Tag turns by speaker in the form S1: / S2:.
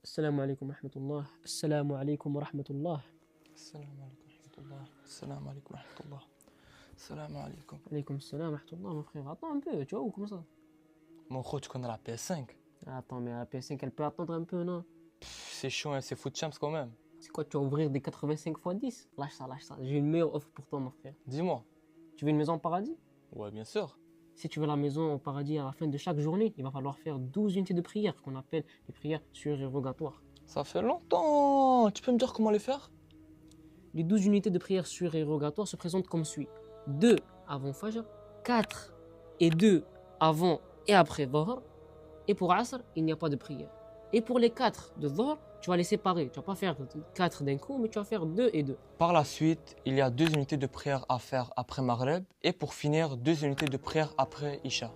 S1: السلام عليكم ورحمة الله. السلام عليكم ورحمة الله.
S2: السلام عليكم ورحمة الله. السلام عليكم ورحمة الله. السلام عليكم.
S1: عليكم السلام ورحمة الله, mon frère. Attends un peu, tu vois, ou comment ça?
S2: Mon gros, tu connais la PS5?
S1: Attends, mais la PS5, elle peut attendre un peu, non?
S2: C'est chaud, hein, c'est Foot Champs quand même.
S1: C'est quoi, tu vas ouvrir des 85 x 10? Lâche ça, lâche ça. J'ai une meilleure offre pour toi, mon frère.
S2: Dis-moi.
S1: Tu veux une maison au paradis?
S2: Ouais, bien sûr.
S1: Si tu veux la maison au paradis à la fin de chaque journée, il va falloir faire 12 unités de prière, qu'on appelle les prières surérogatoires.
S2: Ça fait longtemps. Tu peux me dire comment les faire?
S1: Les 12 unités de prière surérogatoires se présentent comme suit. 2 avant Fajr, 4 et 2 avant et après Dhuhr. Et pour Asr, il n'y a pas de prière. Et pour les 4 de Dhuhr, tu vas les séparer. Tu vas pas faire 4 d'un coup, mais tu vas faire 2 et 2.
S2: Par la suite, il y a 2 unités de prière à faire après Maghreb. Et pour finir, 2 unités de prière après Isha.